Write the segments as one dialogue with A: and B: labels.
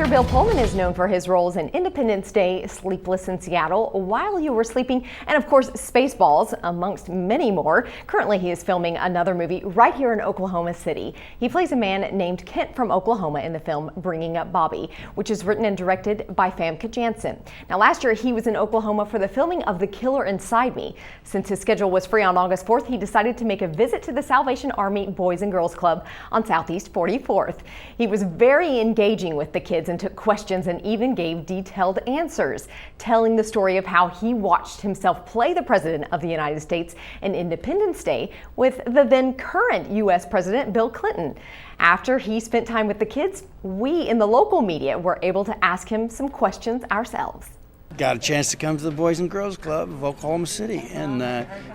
A: Actor Bill Pullman is known for his roles in Independence Day, Sleepless in Seattle, While You Were Sleeping, and of course Spaceballs, amongst many more. Currently he is filming another movie right here in Oklahoma City. He plays a man named Kent from Oklahoma in the film Bringing Up Bobby, which is written and directed by Famke Janssen. Now last year he was in Oklahoma for the filming of The Killer Inside Me. Since his schedule was free on August 4th, he decided to make a visit to the Salvation Army Boys and Girls Club on Southeast 44th. He was very engaging with the kids and took questions and even gave detailed answers, telling the story of how he watched himself play the President of the United States in Independence Day with the then current U.S. President Bill Clinton. After he spent time with the kids, we in the local media were able to ask him some questions ourselves.
B: Got a chance to come to the Boys and Girls Club of Oklahoma City, and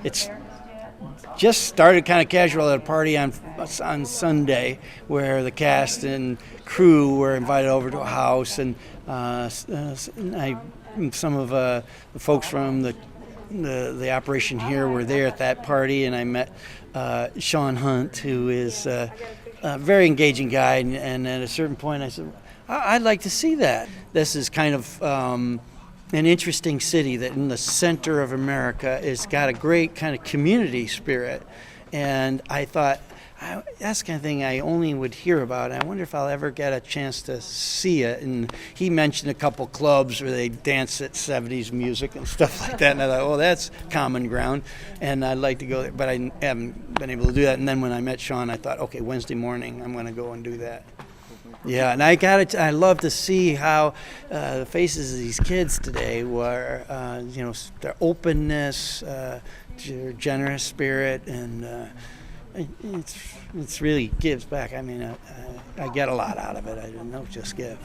B: it's just started kind of casual at a party on Sunday where the cast and crew were invited over to a house, and some of the folks from the operation here were there at that party, and I met Sean Hunt, who is a very engaging guy, and at a certain point I said, I'd like to see that. This is kind of an interesting city that in the center of America has got a great kind of community spirit, and I thought that's the kind of thing I only would hear about. I wonder if I'll ever get a chance to see it. And he mentioned a couple clubs where they dance at 70s music and stuff like that, and I thought, well, that's common ground, and I'd like to go there, but I haven't been able to do that. And then when I met Sean, I thought, okay, Wednesday morning I'm going to go and do that. Yeah, and I love to see how the faces of these kids today were, their openness, their generous spirit, and it's really gives back. I mean, I get a lot out of it. I don't just give,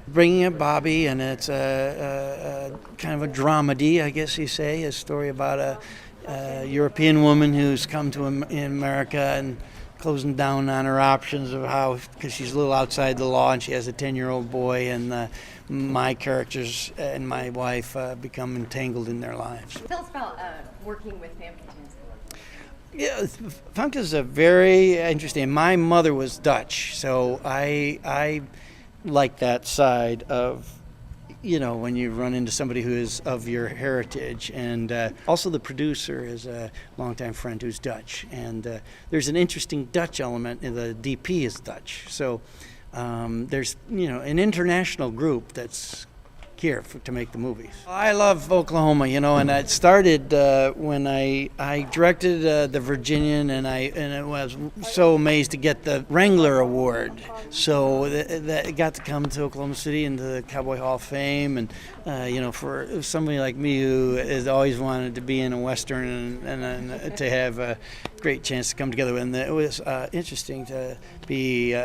B: Bringing Up Bobby, and it's a kind of a dramedy, I guess you say, a story about a European woman who's come to in America and closing down on her options of how, because she's a little outside the law and she has a 10-year-old boy, and my characters and my wife become entangled in their lives.
A: Tell us about working with Famke Janssen.
B: Yeah, Famke is a very interesting. My mother was Dutch, so I like that side of, when you run into somebody who is of your heritage. And also the producer is a longtime friend who's Dutch. And there's an interesting Dutch element, and the DP is Dutch. So there's, an international group that's here to make the movies. I love Oklahoma, and it started when I directed The Virginian, and I was so amazed to get the Wrangler Award. So that got to come to Oklahoma City and the Cowboy Hall of Fame, and for somebody like me who has always wanted to be in a Western and to have a great chance to come together, and it was interesting to be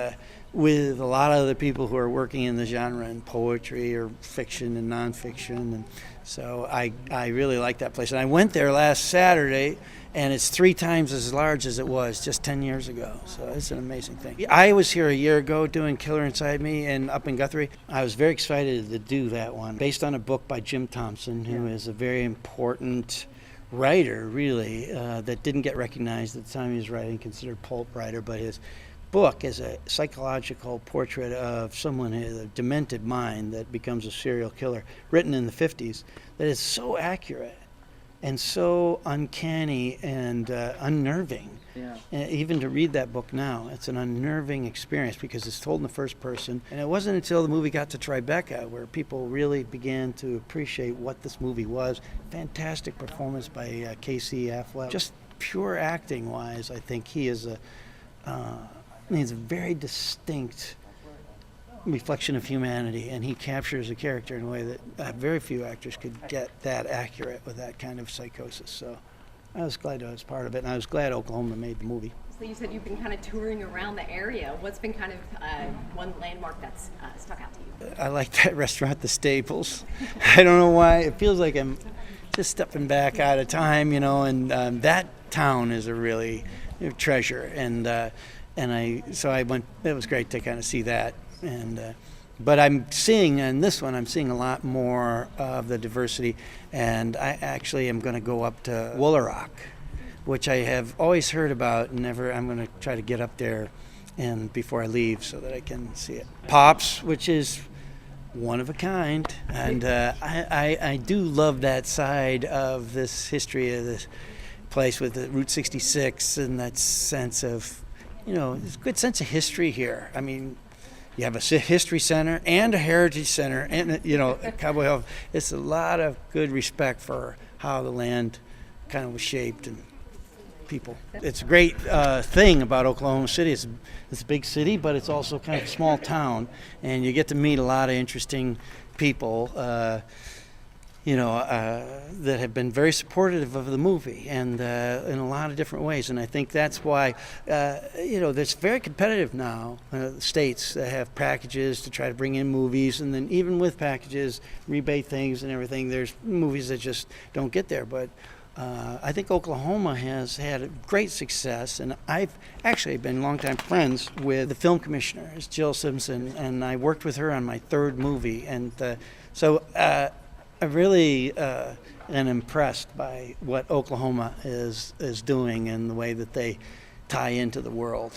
B: with a lot of other people who are working in the genre in poetry or fiction and nonfiction, and so I really like that place. And I went there last Saturday, and it's 3 times as large as it was just 10 years ago. So it's an amazing thing. I was here a year ago doing Killer Inside Me and up in Guthrie. I was very excited to do that one, based on a book by Jim Thompson, who is a very important writer, really, that didn't get recognized at the time he was writing, considered pulp writer, but his book is a psychological portrait of someone with a demented mind that becomes a serial killer, written in the 50s, that is so accurate and so uncanny and unnerving. Yeah. Even to read that book now, it's an unnerving experience because it's told in the first person. And it wasn't until the movie got to Tribeca where people really began to appreciate what this movie was. Fantastic performance by Casey Affleck. Just pure acting-wise, I think he is he's a very distinct reflection of humanity, and he captures a character in a way that very few actors could get that accurate with that kind of psychosis. So I was glad I was part of it, and I was glad Oklahoma made the movie.
A: So you said you've been kind of touring around the area. What's been kind of one landmark that's stuck out to you?
B: I like that restaurant, The Staples. I don't know why. It feels like I'm just stepping back out of time, and that town is a really treasure. So I went. It was great to kind of see that, but I'm seeing in this one, I'm seeing a lot more of the diversity, and I actually am going to go up to Woolaroc, which I have always heard about, and never. I'm going to try to get up there, and before I leave, so that I can see it. Pops, which is one of a kind, and I do love that side of this history of this place with the Route 66 and that sense of, there's a good sense of history here. I mean, you have a history center and a heritage center, and Cowboy Hill. It's a lot of good respect for how the land kind of was shaped and people. It's a great thing about Oklahoma City. It's a big city, but it's also kind of a small town, and you get to meet a lot of interesting people, that have been very supportive of the movie and in a lot of different ways. And I think that's why, it's very competitive now. The states have packages to try to bring in movies, and then even with packages, rebate things and everything, there's movies that just don't get there. But I think Oklahoma has had a great success, and I've actually been longtime friends with the film commissioner, Jill Simpson, and I worked with her on my third movie. And so I really am impressed by what Oklahoma is doing and the way that they tie into the world.